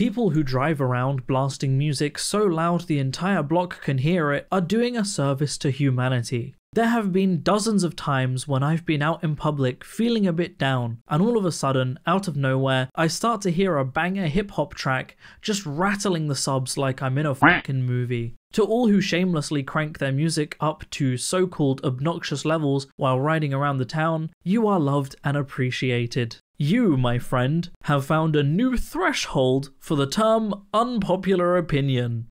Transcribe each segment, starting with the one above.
People who drive around blasting music so loud the entire block can hear it are doing a service to humanity. There have been dozens of times when I've been out in public feeling a bit down, and all of a sudden, out of nowhere, I start to hear a banger hip-hop track just rattling the subs like I'm in a fucking movie. To all who shamelessly crank their music up to so-called obnoxious levels while riding around the town, you are loved and appreciated. You, my friend, have found a new threshold for the term unpopular opinion.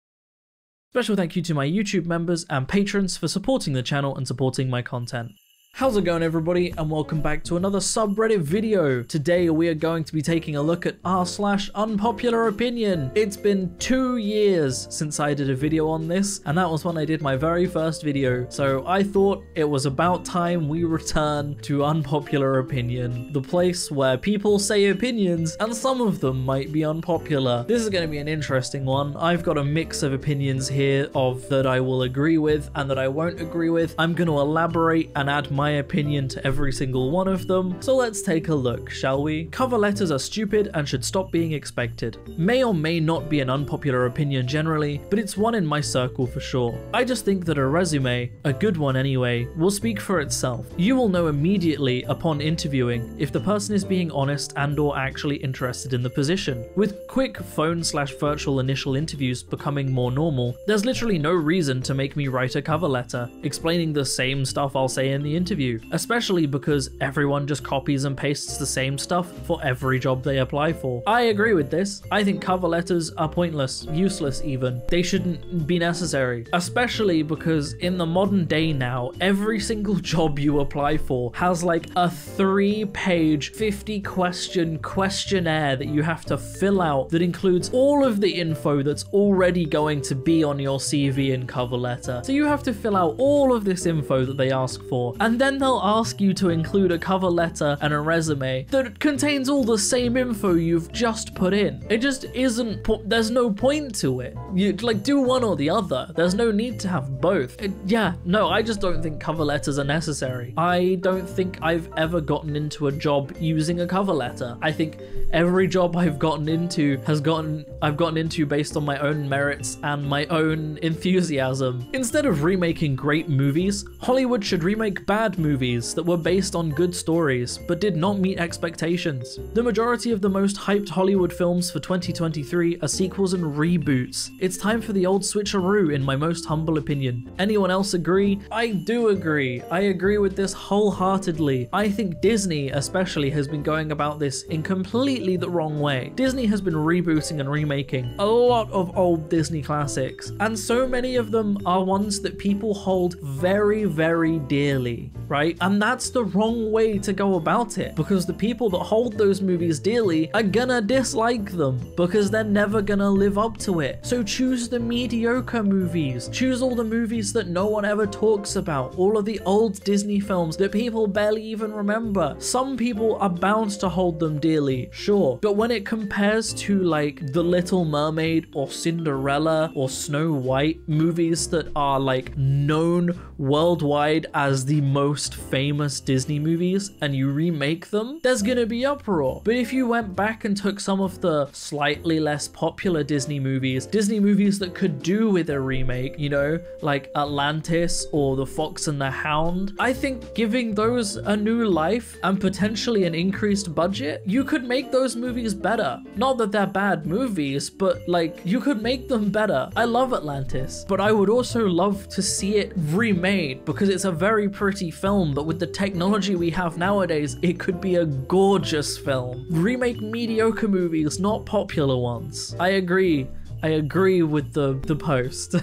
Special thank you to my YouTube members and patrons for supporting the channel and supporting my content. How's it going, everybody, and welcome back to another subreddit video. Today we are going to be taking a look at r/unpopular opinion. It's been 2 years since I did a video on this, and that was when I did my very first video, so I thought it was about time we return to unpopular opinion, the place where people say opinions and some of them might be unpopular. This is going to be an interesting one. I've got a mix of opinions here of that I will agree with and that I won't agree with. I'm going to elaborate and add my opinion to every single one of them, so let's take a look, shall we? Cover letters are stupid and should stop being expected. May or may not be an unpopular opinion generally, but it's one in my circle for sure. I just think that a resume, a good one anyway, will speak for itself. You will know immediately upon interviewing if the person is being honest and or actually interested in the position. With quick phone/virtual initial interviews becoming more normal, there's literally no reason to make me write a cover letter explaining the same stuff I'll say in the interview, especially because everyone just copies and pastes the same stuff for every job they apply for. I agree with this. I think cover letters are pointless, useless even. They shouldn't be necessary, especially because in the modern day now, every single job you apply for has like a 3-page 50-question questionnaire that you have to fill out that includes all of the info that's already going to be on your CV and cover letter. So you have to fill out all of this info that they ask for, and then they'll ask you to include a cover letter and a resume that contains all the same info you've just put in. It just isn't, there's no point to it. You like do one or the other. There's no need to have both. I just don't think cover letters are necessary. I don't think I've ever gotten into a job using a cover letter. I think every job I've gotten into I've gotten into based on my own merits and my own enthusiasm. Instead of remaking great movies, Hollywood should remake bad movies that were based on good stories but did not meet expectations. The majority of the most hyped Hollywood films for 2023 are sequels and reboots. It's time for the old switcheroo, in my most humble opinion. Anyone else agree? I do agree. I agree with this wholeheartedly. I think Disney especially has been going about this in completely the wrong way. Disney has been rebooting and remaking a lot of old Disney classics, and so many of them are ones that people hold very, very dearly, right? And that's the wrong way to go about it, because the people that hold those movies dearly are gonna dislike them because they're never gonna live up to it. So choose the mediocre movies. Choose all the movies that no one ever talks about, all of the old Disney films that people barely even remember. Some people are bound to hold them dearly, sure, but when it compares to like The Little Mermaid or Cinderella or Snow White, movies that are like known worldwide as the most famous Disney movies, and you remake them, there's gonna be uproar. But if you went back and took some of the slightly less popular Disney movies that could do with a remake, you know, like Atlantis or The Fox and the Hound, I think giving those a new life and potentially an increased budget, you could make those movies better. Not that they're bad movies, but like you could make them better. I love Atlantis, but I would also love to see it remade because it's a very pretty film, but with the technology we have nowadays, it could be a gorgeous film. Remake mediocre movies, not popular ones. I agree with the post.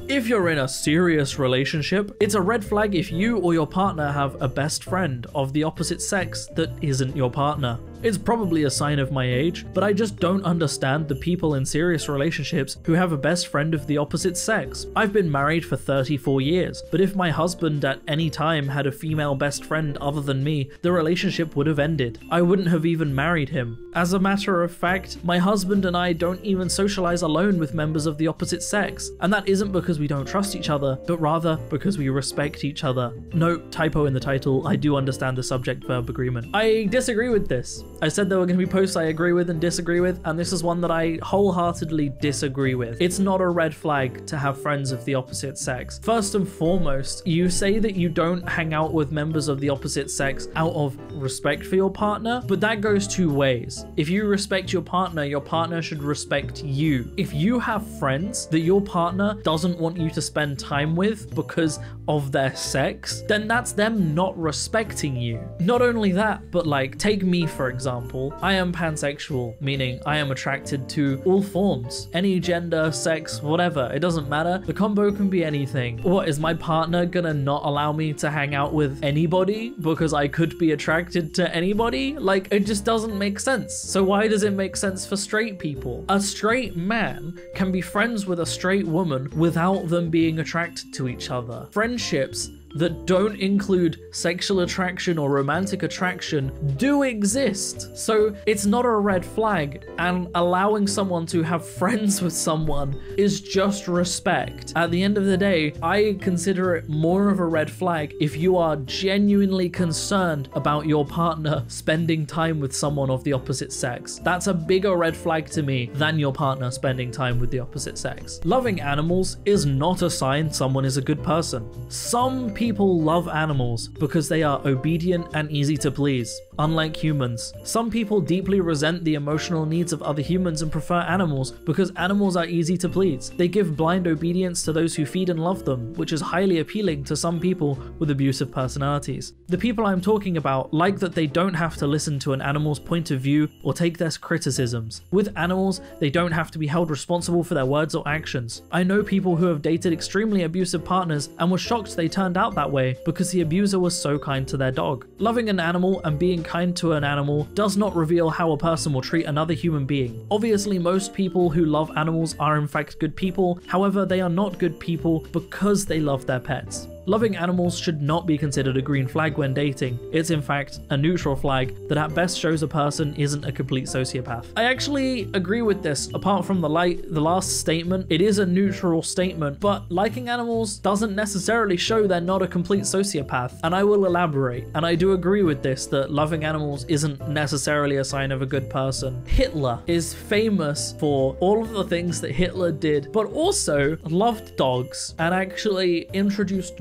If you're in a serious relationship, it's a red flag if you or your partner have a best friend of the opposite sex that isn't your partner. It's probably a sign of my age, but I just don't understand the people in serious relationships who have a best friend of the opposite sex. I've been married for 34 years, but if my husband at any time had a female best friend other than me, the relationship would have ended. I wouldn't have even married him. As a matter of fact, my husband and I don't even socialize alone with members of the opposite sex, and that isn't because we don't trust each other, but rather because we respect each other. Note, typo in the title, I do understand the subject-verb agreement. I disagree with this. I said there were going to be posts I agree with and disagree with, and this is one that I wholeheartedly disagree with. It's not a red flag to have friends of the opposite sex. First and foremost, you say that you don't hang out with members of the opposite sex out of respect for your partner, but that goes two ways. If you respect your partner should respect you. If you have friends that your partner doesn't want you to spend time with because of their sex, then that's them not respecting you. Not only that, but like, take me for example. I am pansexual, meaning I am attracted to all forms, any gender, sex, whatever, it doesn't matter. The combo can be anything. What, is my partner gonna not allow me to hang out with anybody because I could be attracted to anybody? Like, it just doesn't make sense. So why does it make sense for straight people? A straight man can be friends with a straight woman without them being attracted to each other. Friendships that don't include sexual attraction or romantic attraction do exist. So it's not a red flag, and allowing someone to have friends with someone is just respect. At the end of the day, I consider it more of a red flag if you are genuinely concerned about your partner spending time with someone of the opposite sex. That's a bigger red flag to me than your partner spending time with the opposite sex. Loving animals is not a sign someone is a good person. Some people love animals because they are obedient and easy to please, unlike humans. Some people deeply resent the emotional needs of other humans and prefer animals because animals are easy to please. They give blind obedience to those who feed and love them, which is highly appealing to some people with abusive personalities. The people I'm talking about like that they don't have to listen to an animal's point of view or take their criticisms. With animals, they don't have to be held responsible for their words or actions. I know people who have dated extremely abusive partners and were shocked they turned out that way because the abuser was so kind to their dog. Loving an animal and being kind to an animal does not reveal how a person will treat another human being. Obviously, most people who love animals are in fact good people. However, they are not good people because they love their pets. Loving animals should not be considered a green flag when dating. It's in fact a neutral flag that at best shows a person isn't a complete sociopath. I actually agree with this. Apart from the last statement, it is a neutral statement, but liking animals doesn't necessarily show they're not a complete sociopath, and I will elaborate. And I do agree with this, that loving animals isn't necessarily a sign of a good person. Hitler is famous for all of the things that Hitler did, but also loved dogs and actually introduced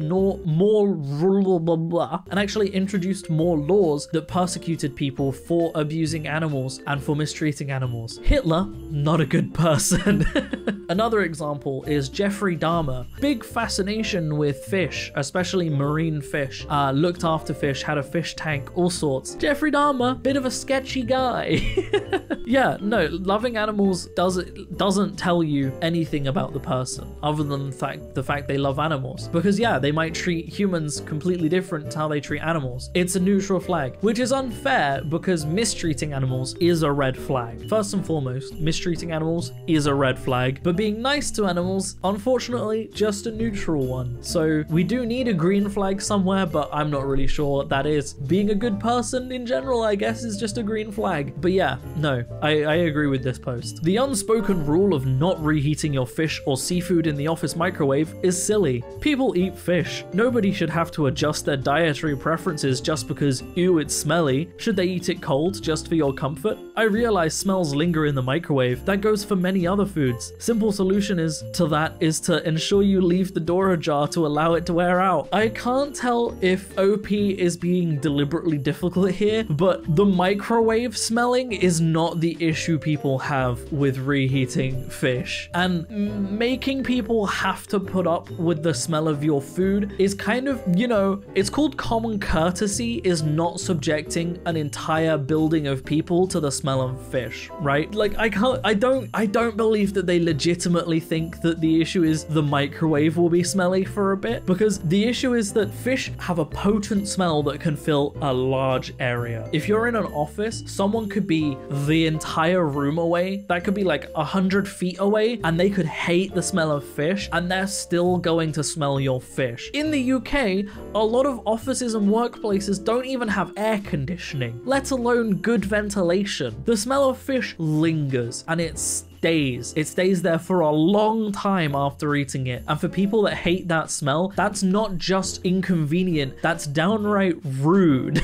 more laws that persecuted people for abusing animals and for mistreating animals. Hitler, not a good person. Another example is Jeffrey Dahmer. Big fascination with fish, especially marine fish. Looked after fish, had a fish tank, all sorts. Jeffrey Dahmer, bit of a sketchy guy. Yeah, no, loving animals doesn't tell you anything about the person other than the fact they love animals. Because yeah, they might treat humans completely different to how they treat animals. It's a neutral flag, which is unfair because mistreating animals is a red flag. First and foremost, mistreating animals is a red flag, but being nice to animals, unfortunately, just a neutral one. So we do need a green flag somewhere, but I'm not really sure what that is. Being a good person in general, I guess, is just a green flag. But yeah, no, I agree with this post. The unspoken rule of not reheating your fish or seafood in the office microwave is silly. People eat fish. Nobody should have to adjust their dietary preferences just because, ew, it's smelly. Should they eat it cold just for your comfort? I realize smells linger in the microwave. That goes for many other foods. Simple solution is to ensure you leave the door ajar to allow it to wear out. I can't tell if OP is being deliberately difficult here, but the microwave smelling is not the issue people have with reheating fish. And making people have to put up with the smell of your food is kind of, you know, it's called common courtesy, is not subjecting an entire building of people to the smell of fish, right? Like, I don't believe that they legitimately think that the issue is the microwave will be smelly for a bit, because the issue is that fish have a potent smell that can fill a large area. If you're in an office, someone could be the entire room away, that could be like 100 feet away, and they could hate the smell of fish, and they're still going to smell your fish. In the UK, a lot of offices and workplaces don't even have air conditioning, let alone good ventilation. The smell of fish lingers, and it days. It stays there for a long time after eating it. And for people that hate that smell, that's not just inconvenient, that's downright rude.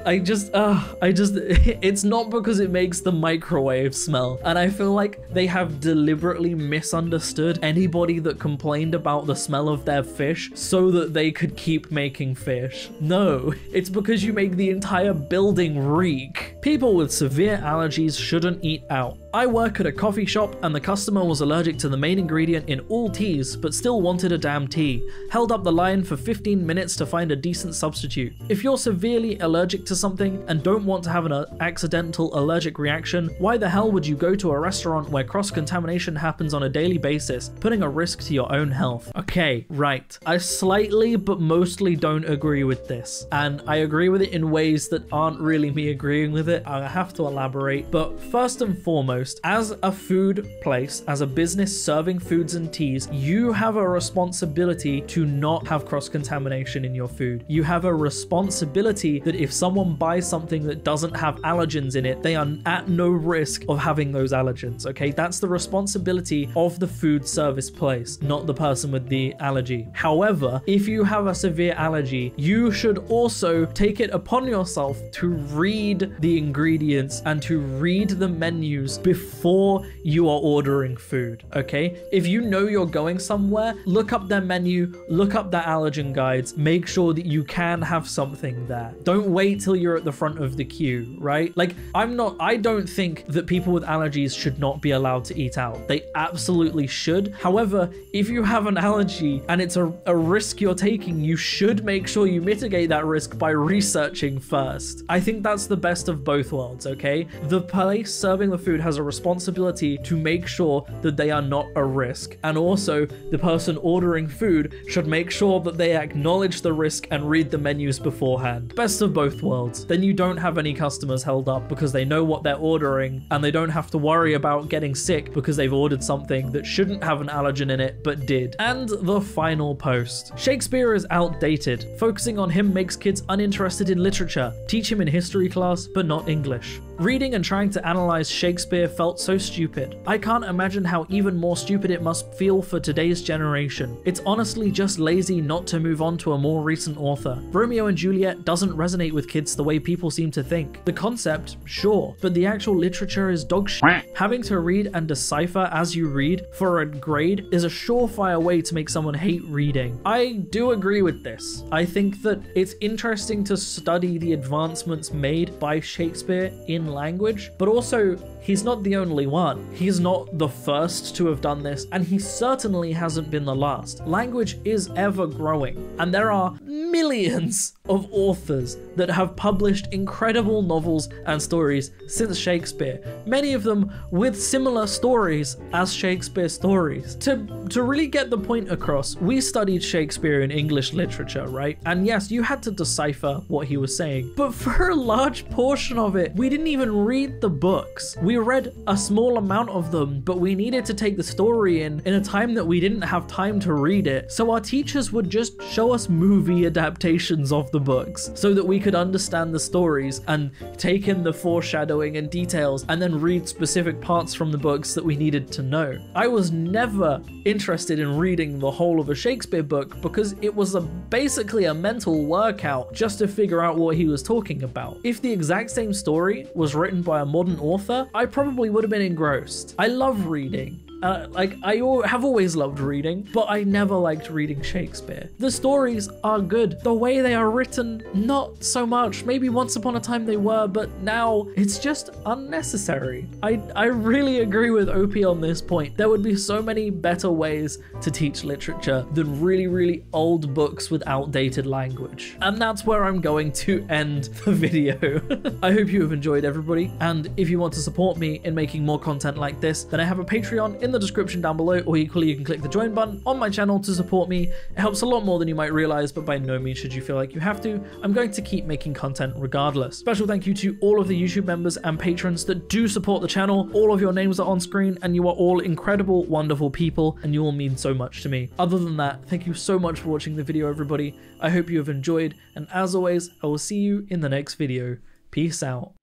It's not because it makes the microwave smell. And I feel like they have deliberately misunderstood anybody that complained about the smell of their fish so that they could keep making fish. No, it's because you make the entire building reek. People with severe allergies shouldn't eat out. I work at a coffee shop and the customer was allergic to the main ingredient in all teas but still wanted a damn tea. Held up the line for 15 minutes to find a decent substitute. If you're severely allergic to something and don't want to have an accidental allergic reaction, why the hell would you go to a restaurant where cross-contamination happens on a daily basis, putting a risk to your own health? Okay, right. I slightly but mostly don't agree with this. And I agree with it in ways that aren't really me agreeing with it. I have to elaborate. But first and foremost, as a food place, as a business serving foods and teas, you have a responsibility to not have cross-contamination in your food. You have a responsibility that if someone buys something that doesn't have allergens in it, they are at no risk of having those allergens, okay? That's the responsibility of the food service place, not the person with the allergy. However, if you have a severe allergy, you should also take it upon yourself to read the ingredients and to read the menus before you are ordering food, okay? If you know you're going somewhere, look up their menu, look up their allergen guides, make sure that you can have something there. Don't wait till you're at the front of the queue, right? Like, I don't think that people with allergies should not be allowed to eat out. They absolutely should. However, if you have an allergy and it's a risk you're taking, you should make sure you mitigate that risk by researching first. I think that's the best of both worlds, okay? The place serving the food has a responsibility to make sure that they are not a risk. And also, the person ordering food should make sure that they acknowledge the risk and read the menus beforehand. Best of both worlds. Then you don't have any customers held up because they know what they're ordering and they don't have to worry about getting sick because they've ordered something that shouldn't have an allergen in it but did. And the final post. Shakespeare is outdated. Focusing on him makes kids uninterested in literature. Teach him in history class, but not English. Reading and trying to analyze Shakespeare felt so stupid. I can't imagine how even more stupid it must feel for today's generation. It's honestly just lazy not to move on to a more recent author. Romeo and Juliet doesn't resonate with kids the way people seem to think. The concept, sure, but the actual literature is dog shit. Having to read and decipher as you read for a grade is a surefire way to make someone hate reading. I do agree with this. I think that it's interesting to study the advancements made by Shakespeare in language, but also he's not the only one. He's not the first to have done this, and he certainly hasn't been the last. Language is ever growing, and there are millions of authors that have published incredible novels and stories since Shakespeare, many of them with similar stories as Shakespeare's stories. To really get the point across, we studied Shakespeare in English literature, right? And yes, you had to decipher what he was saying, but for a large portion of it, we didn't even read the books. We read a small amount of them, but we needed to take the story in a time that we didn't have time to read it. So our teachers would just show us movie adaptations of the books so that we could understand the stories and take in the foreshadowing and details and then read specific parts from the books that we needed to know. I was never interested in reading the whole of a Shakespeare book because it was basically a mental workout just to figure out what he was talking about. If the exact same story was written by a modern author, I probably would have been engrossed. I love reading. I have always loved reading, but I never liked reading Shakespeare. The stories are good. The way they are written, not so much. Maybe once upon a time they were, but now it's just unnecessary. I really agree with OP on this point. There would be so many better ways to teach literature than really, really old books with outdated language. And that's where I'm going to end the video. I hope you have enjoyed, everybody. And if you want to support me in making more content like this, then I have a Patreon in the description down below, or equally you can click the join button on my channel to support me. It helps a lot more than you might realize, but by no means should you feel like you have to. I'm going to keep making content regardless. Special thank you to all of the YouTube members and patrons that do support the channel. All of your names are on screen and you are all incredible, wonderful people, and you all mean so much to me. Other than that, thank you so much for watching the video, everybody. I hope you have enjoyed, and as always, I will see you in the next video. Peace out.